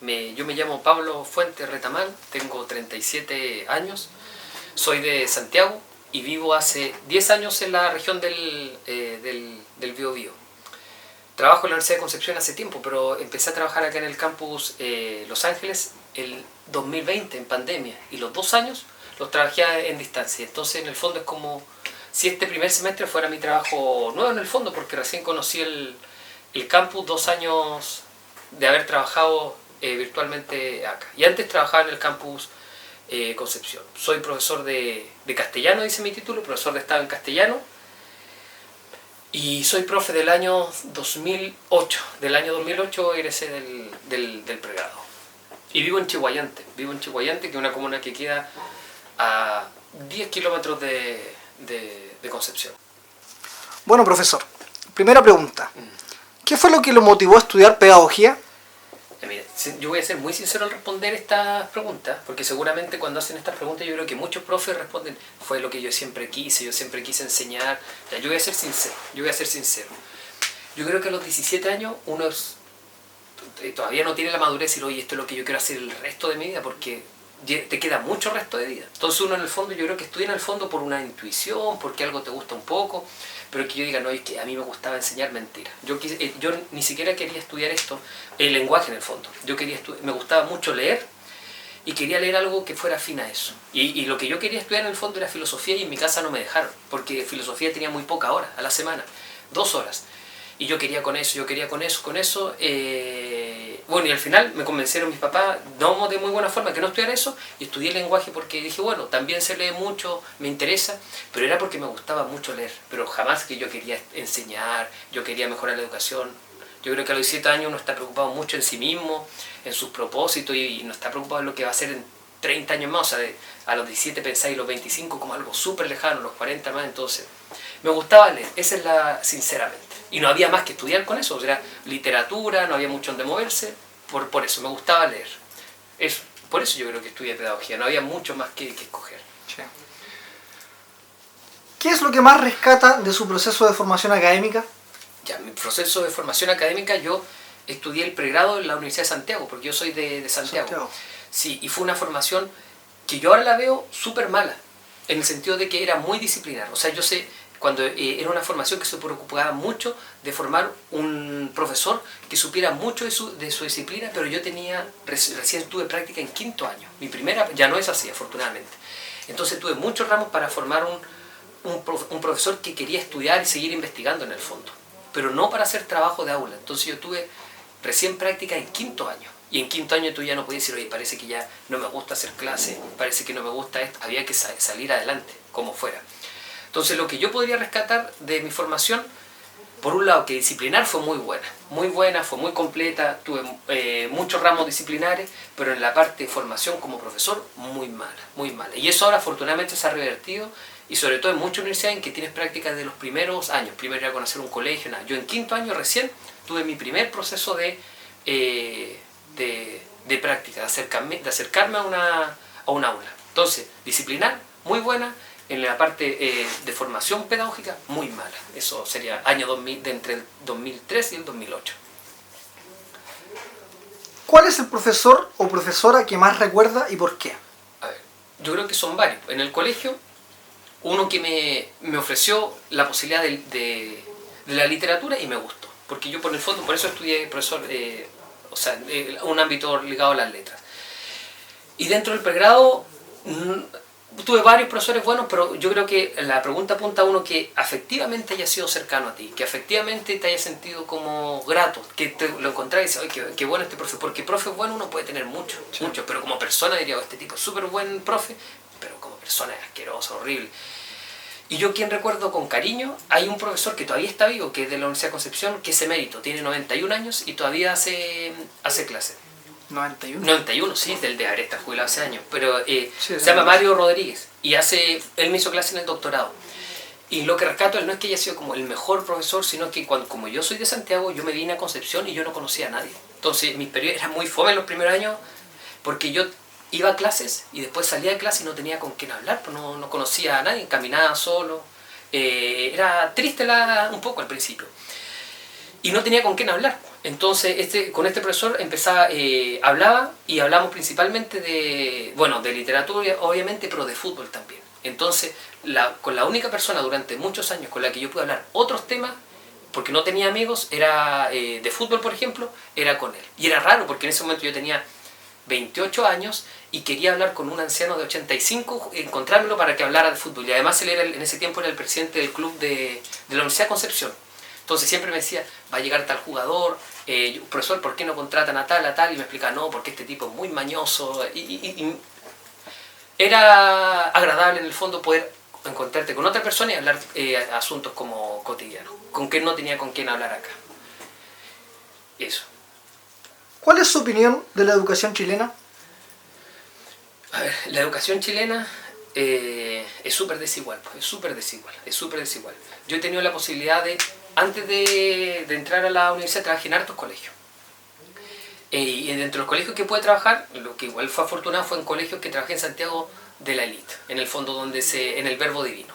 Yo me llamo Pablo Fuentes Retamal, tengo 37 años, soy de Santiago y vivo hace 10 años en la región del Biobío. Trabajo en la Universidad de Concepción hace tiempo, pero empecé a trabajar acá en el campus Los Ángeles el 2020, en pandemia, y los 2 años los trabajé en distancia. Entonces, en el fondo es como si este primer semestre fuera mi trabajo nuevo en el fondo, porque recién conocí el campus 2 años de haber trabajado virtualmente acá. Y antes trabajaba en el campus Concepción. Soy profesor de castellano, dice mi título, profesor de Estado en castellano. Y soy profe del año 2008. Del año 2008 egresé del pregrado. Y vivo en Chiguayante. Que es una comuna que queda a 10 kilómetros de Concepción. Bueno, profesor, primera pregunta. ¿Qué fue lo que lo motivó a estudiar pedagogía? Mira, yo voy a ser muy sincero al responder estas preguntas, porque seguramente cuando hacen estas preguntas yo creo que muchos profes responden, fue lo que yo siempre quise enseñar. Ya, yo voy a ser sincero. Yo creo que a los 17 años uno todavía no tiene la madurez de decir, oye, esto es lo que yo quiero hacer el resto de mi vida, porque te queda mucho resto de vida. Entonces uno en el fondo, yo creo que estudia en el fondo por una intuición, porque algo te gusta un poco, pero que yo diga, no, es que a mí me gustaba enseñar, mentira. Yo ni siquiera quería estudiar esto, el lenguaje en el fondo. Me gustaba mucho leer y quería leer algo que fuera afín a eso. Y lo que yo quería estudiar en el fondo era filosofía, y en mi casa no me dejaron, porque filosofía tenía muy pocas horas a la semana, 2 horas. Y yo quería con eso. Bueno, y al final me convencieron mis papás, no de muy buena forma, que no estudiara eso, y estudié lenguaje porque dije, bueno, también se lee mucho, me interesa, pero era porque me gustaba mucho leer, pero jamás que yo quería enseñar, yo quería mejorar la educación. Yo creo que a los 17 años uno está preocupado mucho en sí mismo, en sus propósitos, y no está preocupado en lo que va a hacer en 30 años más. O sea, a los 17 pensáis los 25 como algo súper lejano, los 40 más. Entonces me gustaba leer, esa es sinceramente. Y no había más que estudiar con eso, o sea, literatura, no había mucho donde moverse, por eso me gustaba leer. Por eso yo creo que estudié pedagogía, no había mucho más que escoger. Sí. ¿Qué es lo que más rescata de su proceso de formación académica? Ya, mi proceso de formación académica, yo estudié el pregrado en la Universidad de Santiago, porque yo soy de Santiago. Sí, y fue una formación que yo ahora la veo súper mala, en el sentido de que era muy disciplinar. O sea, yo sé, cuando era una formación que se preocupaba mucho de formar un profesor que supiera mucho de su disciplina, pero yo recién tuve práctica en 5º año. Mi primera, ya no es así, afortunadamente. Entonces tuve muchos ramos para formar un profesor que quería estudiar y seguir investigando en el fondo, pero no para hacer trabajo de aula. Entonces yo tuve recién práctica en 5º año. Y en 5º año tú ya no podías decir, oye, parece que ya no me gusta hacer clase, parece que no me gusta esto. Había que salir adelante, como fuera. Entonces lo que yo podría rescatar de mi formación, por un lado, que disciplinar fue muy buena, fue muy completa, tuve muchos ramos disciplinares, pero en la parte de formación como profesor, muy mala. Y eso ahora afortunadamente se ha revertido, y sobre todo en muchas universidades en que tienes prácticas de los primeros años. Primero era conocer un colegio, nada. Yo en 5º año recién tuve mi primer proceso de práctica, de acercarme a un aula. Entonces, disciplinar, muy buena. En la parte de formación pedagógica, muy mala. Eso sería año 2000, entre el 2003 y el 2008. ¿Cuál es el profesor o profesora que más recuerda y por qué? A ver, yo creo que son varios. En el colegio, uno que me ofreció la posibilidad de la literatura y me gustó. Porque yo por el fondo, por eso estudié profesor, un ámbito ligado a las letras. Y dentro del pregrado, tuve varios profesores buenos, pero yo creo que la pregunta apunta a uno que afectivamente haya sido cercano a ti, que afectivamente te haya sentido como grato, que te lo encontrás y dices, oye, qué bueno este profe, porque profe bueno uno puede tener mucho, pero como persona diría, este tipo es súper buen profe, pero como persona es asqueroso, horrible. Y yo quien recuerdo con cariño, hay un profesor que todavía está vivo, que es de la Universidad de Concepción, que es emérito, tiene 91 años y todavía hace clases. 91, sí, del de Aresta, jubilado hace años, pero se llama Mario Rodríguez y él me hizo clase en el doctorado. Y lo que rescato él no es que haya sido como el mejor profesor, sino que como yo soy de Santiago, yo me vine a Concepción y yo no conocía a nadie. Entonces mis periodos eran muy fome en los primeros años, porque yo iba a clases y después salía de clase y no tenía con quién hablar, pues no conocía a nadie, caminaba solo. Era triste un poco al principio. Y no tenía con quién hablar. Entonces, con este profesor empezaba, hablaba y hablamos principalmente de literatura, obviamente, pero de fútbol también. Entonces, con la única persona durante muchos años con la que yo pude hablar otros temas, porque no tenía amigos, era de fútbol, por ejemplo, era con él. Y era raro, porque en ese momento yo tenía 28 años y quería hablar con un anciano de 85, encontrármelo para que hablara de fútbol. Y además él en ese tiempo era el presidente del club de la Universidad de Concepción. Entonces siempre me decía, va a llegar tal jugador, profesor, ¿por qué no contratan a tal? Y me explicaba, no, porque este tipo es muy mañoso. Y era agradable en el fondo poder encontrarte con otra persona y hablar asuntos como cotidianos, con quien no tenía con quién hablar acá. Eso. ¿Cuál es su opinión de la educación chilena? A ver, la educación chilena es súper desigual, es súper desigual. Yo he tenido la posibilidad de, antes de entrar a la universidad, trabajé en hartos colegios. Y dentro de los colegios que pude trabajar, lo que igual fue afortunado fue en colegios que trabajé en Santiago de la elite, en el fondo en el Verbo Divino.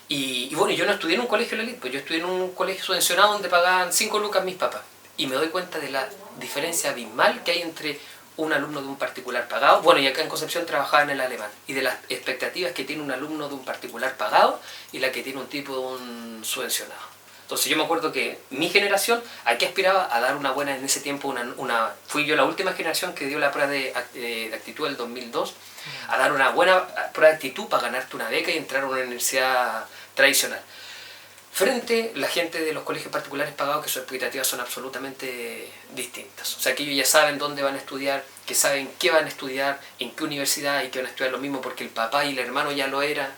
Y bueno, yo no estudié en un colegio de la elite, pues yo estudié en un colegio subvencionado donde pagaban 5 lucas mis papás. Y me doy cuenta de la diferencia abismal que hay entre un alumno de un particular pagado, bueno, y acá en Concepción trabajaba en el alemán, y de las expectativas que tiene un alumno de un particular pagado y la que tiene un tipo de un subvencionado. Entonces yo me acuerdo que mi generación aquí aspiraba a dar una buena, en ese tiempo fui yo la última generación que dio la prueba de actitud del 2002, a dar una buena prueba de actitud para ganarte una beca y entrar a una universidad tradicional. Frente a la gente de los colegios particulares pagados, que sus expectativas son absolutamente distintas. O sea, que ellos ya saben dónde van a estudiar, que saben qué van a estudiar, en qué universidad, y que van a estudiar lo mismo porque el papá y el hermano ya lo eran.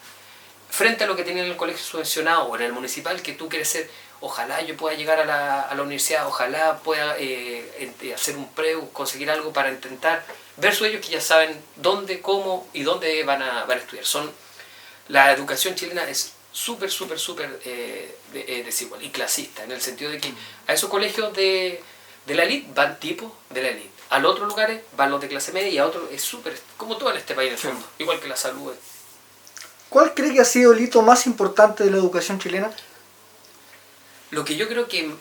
Frente a lo que tenían en el colegio subvencionado o en el municipal, que tú quieres ser, ojalá yo pueda llegar a la universidad, ojalá pueda hacer un preu, conseguir algo para intentar, versus ellos que ya saben dónde, cómo y dónde van a estudiar. La educación chilena es súper desigual y clasista, en el sentido de que a esos colegios de la elite van tipos de la elite, a los otros lugares van los de clase media y a otros es súper, como todo en este país en el fondo, sí. Igual que la salud. ¿Cuál cree que ha sido el hito más importante de la educación chilena? Lo que yo creo que,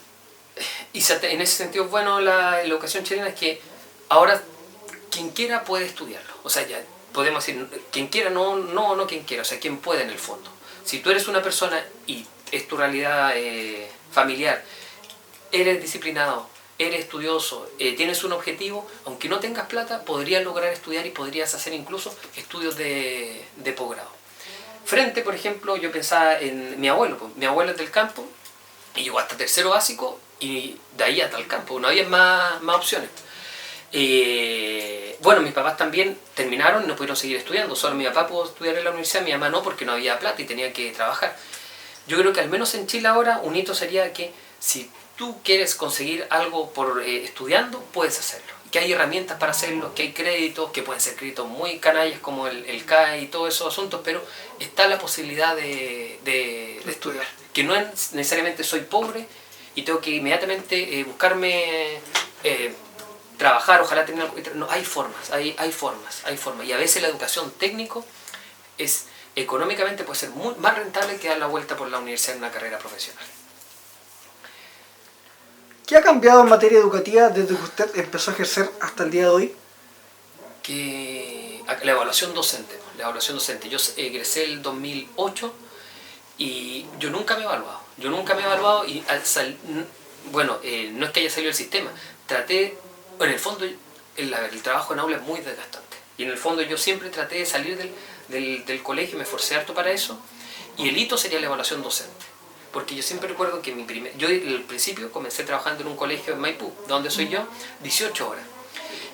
y en ese sentido es bueno la educación chilena, es que ahora quien quiera puede estudiarlo. O sea, ya podemos decir, quien quiera, no quien quiera, o sea, quien puede en el fondo. Si tú eres una persona y es tu realidad familiar, eres disciplinado, eres estudioso, tienes un objetivo, aunque no tengas plata, podrías lograr estudiar y podrías hacer incluso estudios de posgrado. Frente, por ejemplo, yo pensaba en mi abuelo. Pues, mi abuelo es del campo y llegó hasta tercero básico y de ahí hasta el campo, no había más opciones. Bueno, mis papás también terminaron y no pudieron seguir estudiando. Solo mi papá pudo estudiar en la universidad, mi mamá no, porque no había plata y tenía que trabajar. Yo creo que al menos en Chile ahora un hito sería que si tú quieres conseguir algo estudiando, puedes hacerlo. Que hay herramientas para hacerlo, que hay créditos, que pueden ser créditos muy canallas como el CAE y todos esos asuntos, pero está la posibilidad de estudiar. Que no es necesariamente soy pobre y tengo que inmediatamente buscarme... trabajar, ojalá tener algo. No, hay formas. Y a veces la educación técnico es económicamente puede ser más rentable que dar la vuelta por la universidad en una carrera profesional. ¿Qué ha cambiado en materia educativa desde que usted empezó a ejercer hasta el día de hoy? Que la evaluación docente. Yo egresé el 2008 y yo nunca me he evaluado. Y no es que haya salido el sistema. En el fondo, el trabajo en aula es muy desgastante. Y en el fondo yo siempre traté de salir del colegio, me esforcé harto para eso. Y el hito sería la evaluación docente. Porque yo siempre recuerdo que yo al principio comencé trabajando en un colegio en Maipú, donde soy yo, 18 horas.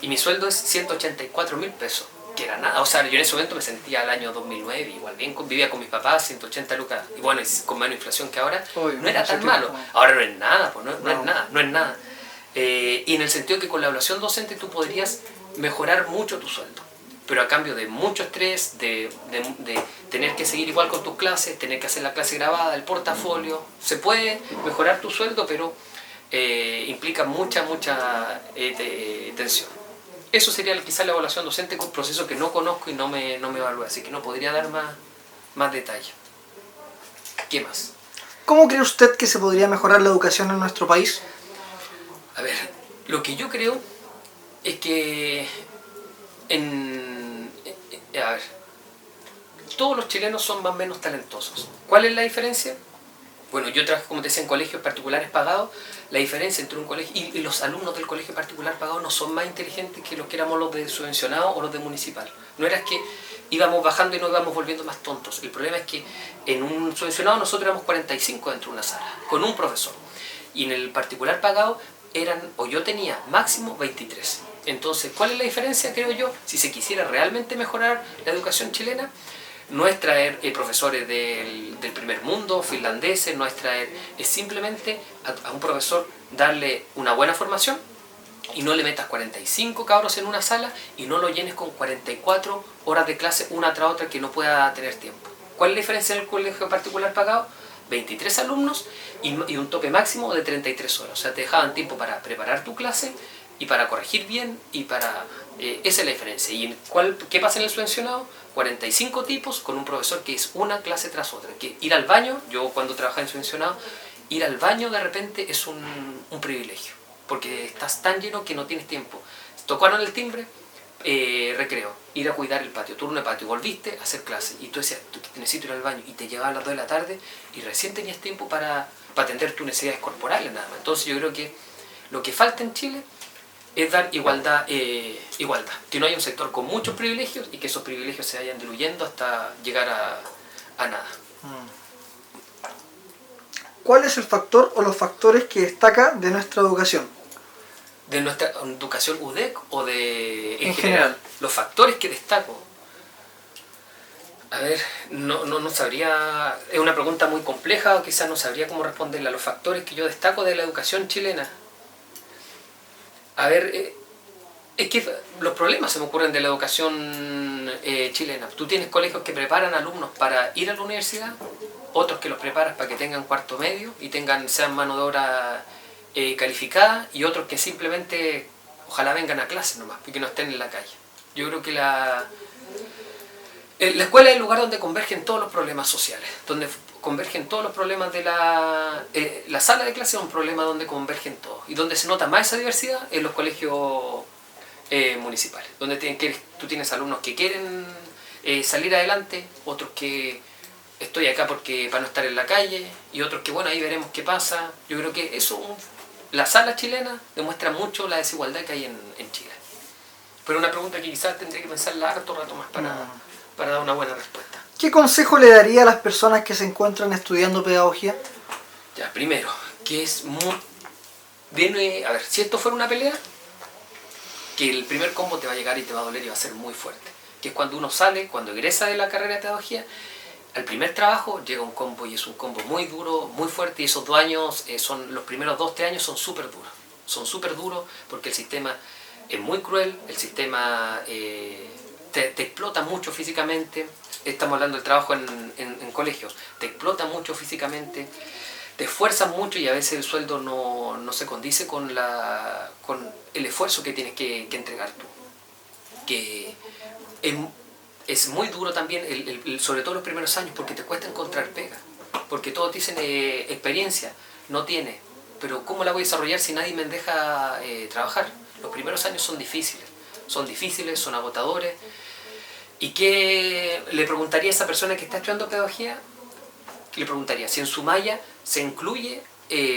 Y mi sueldo es 184.000 pesos, que era nada. O sea, yo en ese momento me sentía al año 2009, igual bien, vivía con mis papás, 180 lucas, y bueno, con menos inflación que ahora, no era tan malo. Ahora no es nada, pues no es nada. Y en el sentido que con la evaluación docente tú podrías mejorar mucho tu sueldo, pero a cambio de mucho estrés, de tener que seguir igual con tus clases, tener que hacer la clase grabada, el portafolio. Se puede mejorar tu sueldo, pero implica mucha tensión. Eso sería quizás la evaluación docente, con un proceso que no conozco y no me evalúa, así que no podría dar más detalle. ¿Qué más? ¿Cómo cree usted que se podría mejorar la educación en nuestro país? A ver, lo que yo creo es que a ver, todos los chilenos son más o menos talentosos. ¿Cuál es la diferencia? Bueno, yo trabajé, como te decía, en colegios particulares pagados. La diferencia entre un colegio y los alumnos del colegio particular pagado no son más inteligentes que los que éramos los de subvencionado o los de municipal. No era que íbamos bajando y nos íbamos volviendo más tontos. El problema es que en un subvencionado nosotros éramos 45 dentro de una sala, con un profesor. Y en el particular pagado yo tenía máximo 23. Entonces, ¿cuál es la diferencia, creo yo? Si se quisiera realmente mejorar la educación chilena, no es traer profesores del primer mundo, finlandeses, no es traer, es simplemente a un profesor darle una buena formación y no le metas 45 cabros en una sala y no lo llenes con 44 horas de clase una tras otra que no pueda tener tiempo. ¿Cuál es la diferencia en el colegio particular pagado? 23 alumnos y un tope máximo de 33 horas. O sea, te dejaban tiempo para preparar tu clase y para corregir bien y para... esa es la diferencia. ¿Y qué pasa en el subvencionado? 45 tipos con un profesor que es una clase tras otra. Que ir al baño, yo cuando trabajaba en subvencionado, ir al baño de repente es un privilegio. Porque estás tan lleno que no tienes tiempo. Tocaron el timbre, recreo, ir a cuidar el patio, turno de patio, volviste a hacer clase. Y tú decías, necesito ir al baño. Y te llegaba a las 2 de la tarde y recién tenías tiempo para atender tus necesidades corporales nada más. Entonces yo creo que lo que falta en Chile es dar igualdad, que no haya un sector con muchos privilegios y que esos privilegios se vayan diluyendo hasta llegar a nada. ¿Cuál es el factor o los factores que destaca de nuestra educación? ¿De nuestra educación UDEC o en general? Los factores que destaco. A ver, no sabría, es una pregunta muy compleja o quizás no sabría cómo responderla. Los factores que yo destaco de la educación chilena. A ver, es que los problemas se me ocurren de la educación chilena. Tú tienes colegios que preparan alumnos para ir a la universidad, otros que los preparas para que tengan cuarto medio y sean mano de obra calificada, y otros que simplemente ojalá vengan a clase nomás y que no estén en la calle. Yo creo que la escuela es el lugar donde convergen todos los problemas sociales, donde convergen todos los problemas de la sala de clase es un problema donde convergen todos, y donde se nota más esa diversidad en los colegios municipales, donde tú tienes alumnos que quieren salir adelante, otros que estoy acá para no estar en la calle, y otros que bueno, ahí veremos qué pasa. Yo creo que la sala chilena demuestra mucho la desigualdad que hay en Chile. Pero una pregunta que quizás tendría que pensarla harto rato más para dar una buena respuesta. ¿Qué consejo le daría a las personas que se encuentran estudiando pedagogía? Ya, primero, que es muy... a ver, si esto fuera una pelea, que el primer combo te va a llegar y te va a doler y va a ser muy fuerte. Que es cuando uno sale, cuando egresa de la carrera de pedagogía, al primer trabajo llega un combo y es un combo muy duro, muy fuerte, y esos 2 años, los primeros 2-3 años son súper duros. Son súper duros porque el sistema es muy cruel, el sistema te explota mucho físicamente. Estamos hablando del trabajo en colegios. Te explota mucho físicamente, te esfuerzas mucho y a veces el sueldo no se condice con el esfuerzo que tienes que entregar tú. Que es muy duro también, sobre todo los primeros años, porque te cuesta encontrar pega. Porque todos dicen experiencia, no tiene. Pero ¿cómo la voy a desarrollar si nadie me deja trabajar? Los primeros años son difíciles, son agotadores. ¿Y qué le preguntaría a esa persona que está estudiando pedagogía? Le preguntaría si en su malla se incluye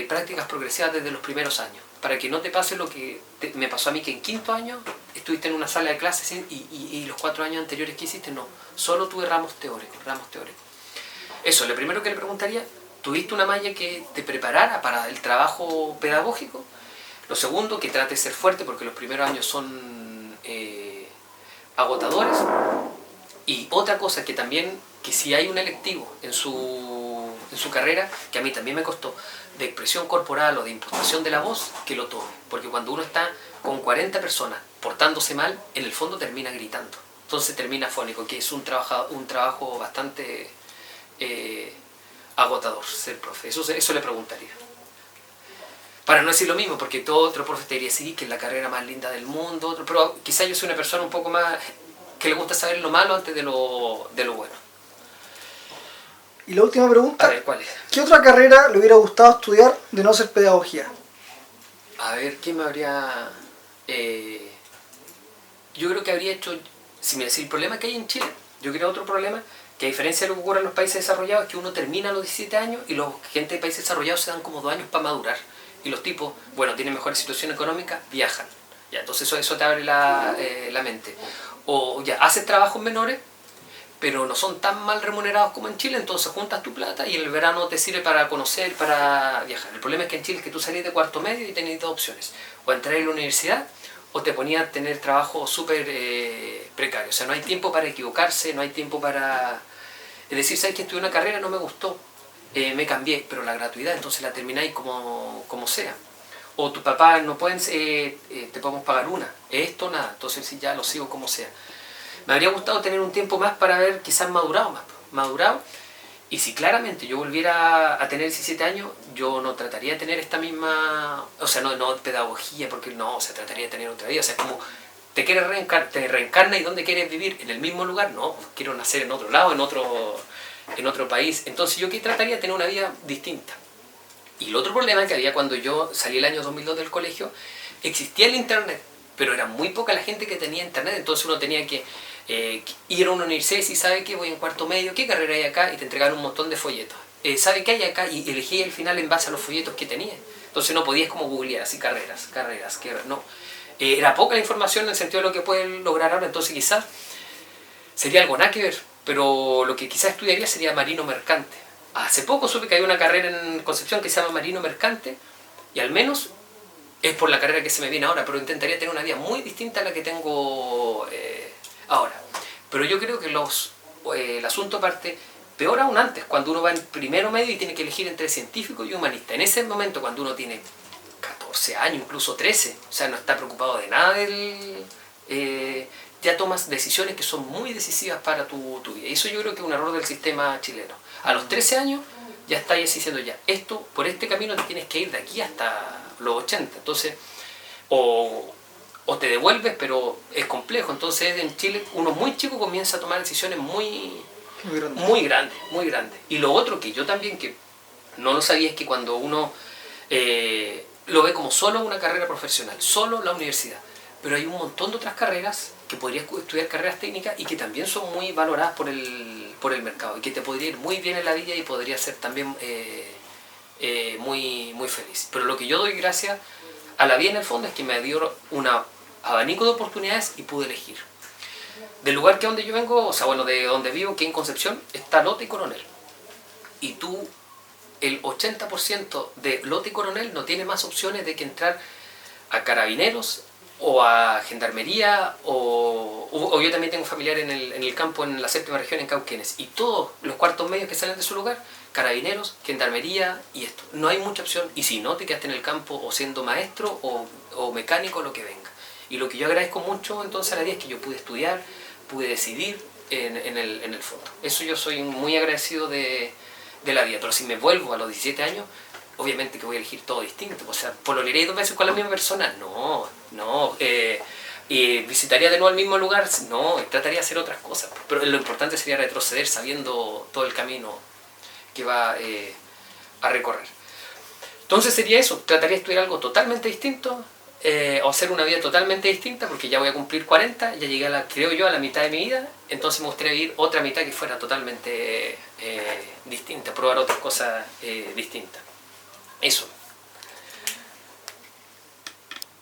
prácticas progresivas desde los primeros años, para que no te pase lo que me pasó a mí, que en 5º año estuviste en una sala de clases y los 4 años anteriores que hiciste no, solo tuve ramos teóricos. Eso, lo primero que le preguntaría, ¿tuviste una malla que te preparara para el trabajo pedagógico? Lo segundo, que trate de ser fuerte, porque los primeros años son agotadores. Y otra cosa que también, que si hay un electivo en su carrera, que a mí también me costó, de expresión corporal o de impostación de la voz, que lo tome. Porque cuando uno está con 40 personas portándose mal, en el fondo termina gritando. Entonces termina fónico, que es un trabajo bastante agotador ser profe. Eso le preguntaría. Para no decir lo mismo, porque todo otro profe te diría, sí, que es la carrera más linda del mundo, pero quizás yo soy una persona un poco más que le gusta saber lo malo antes de lo bueno. Y la última pregunta, A ver, ¿cuál es? ¿qué otra carrera le hubiera gustado estudiar de no ser pedagogía? A ver, ¿qué me habría...? Yo creo que habría hecho... Si el problema que hay en Chile, yo creo otro problema, que a diferencia de lo que ocurre en los países desarrollados, es que uno termina a los 17 años y la gente de países desarrollados se dan como 2 años para madurar. Y los tipos, bueno, tienen mejor situación económica, viajan. Ya, entonces eso te abre la mente. O ya, haces trabajos menores, pero no son tan mal remunerados como en Chile, entonces juntas tu plata y el verano te sirve para conocer, para viajar. El problema es que en Chile es que tú salís de cuarto medio y tenés 2 opciones. O entrar en la universidad o te ponías a tener trabajo súper precario. O sea, no hay tiempo para equivocarse, no hay tiempo para... Es decir, ¿sabes que estudié una carrera? No me gustó, me cambié, pero la gratuidad, entonces la termináis como sea. O tus papás no pueden, te podemos pagar una. Esto nada, entonces sí, ya lo sigo como sea. Me habría gustado tener un tiempo más para haber quizás madurado. Y si claramente yo volviera a tener 17 años, yo no trataría de tener esta misma... O sea, no pedagogía, porque no, o sea, trataría de tener otra vida. O sea, como te quieres te reencarna y ¿dónde quieres vivir? ¿En el mismo lugar? No, quiero nacer en otro lado, en otro país. Entonces yo que trataría de tener una vida distinta. Y el otro problema que había cuando yo salí el año 2002 del colegio, existía el internet, pero era muy poca la gente que tenía internet, entonces uno tenía que ir a una universidad y decir, ¿sabe qué? Voy en cuarto medio, ¿qué carrera hay acá? Y te entregaron un montón de folletos. ¿Sabe qué hay acá? Y elegí al final en base a los folletos que tenía. Entonces no podías como googlear así carreras, no. Era poca la información en el sentido de lo que pueden lograr ahora, entonces quizás sería algo nada que ver, pero lo que quizás estudiaría sería marino mercante. Hace poco supe que hay una carrera en Concepción que se llama marino mercante y al menos es por la carrera que se me viene ahora, pero intentaría tener una vida muy distinta a la que tengo ahora. Pero yo creo que el asunto parte peor aún antes, cuando uno va en primero medio y tiene que elegir entre científico y humanista. En ese momento, cuando uno tiene 14 años, incluso 13, o sea, no está preocupado de nada ya tomas decisiones que son muy decisivas para tu vida. Y eso yo creo que es un error del sistema chileno. A los 13 años ya estáis diciendo ya, por este camino te tienes que ir de aquí hasta los 80. Entonces, o te devuelves, pero es complejo. Entonces en Chile uno muy chico comienza a tomar decisiones muy grandes. Y lo otro que yo también, que no lo sabía, es que cuando uno lo ve como solo una carrera profesional, solo la universidad, pero hay un montón de otras carreras que podrías estudiar, carreras técnicas, y que también son muy valoradas por el mercado, y que te podría ir muy bien en la vida y podría ser también muy feliz. Pero lo que yo doy gracias a la vida en el fondo es que me dio un abanico de oportunidades y pude elegir. Del lugar que donde yo vengo, o sea, bueno, de donde vivo, que en Concepción, está Lota y Coronel. Y tú, el 80% de Lota y Coronel no tiene más opciones de que entrar a Carabineros o a Gendarmería, o yo también tengo familiar en el campo, en la 7ª región, en Cauquenes, y todos los cuartos medios que salen de su lugar, Carabineros, Gendarmería y esto. No hay mucha opción, y si no, te quedaste en el campo o siendo maestro o mecánico, lo que venga. Y lo que yo agradezco mucho entonces a la vida es que yo pude estudiar, pude decidir en el fondo. Eso yo soy muy agradecido de la vida. Pero si me vuelvo a los 17 años, obviamente que voy a elegir todo distinto. O sea, ¿pololearé 2 veces con la misma persona? No. ¿Visitaría de nuevo el mismo lugar? No, trataría de hacer otras cosas. Pero lo importante sería retroceder sabiendo todo el camino que va a recorrer. Entonces sería eso, trataría de estudiar algo totalmente distinto, o hacer una vida totalmente distinta, porque ya voy a cumplir 40, ya llegué creo yo, a la mitad de mi vida, entonces me gustaría vivir otra mitad que fuera totalmente distinta, probar otras cosas distintas. Eso.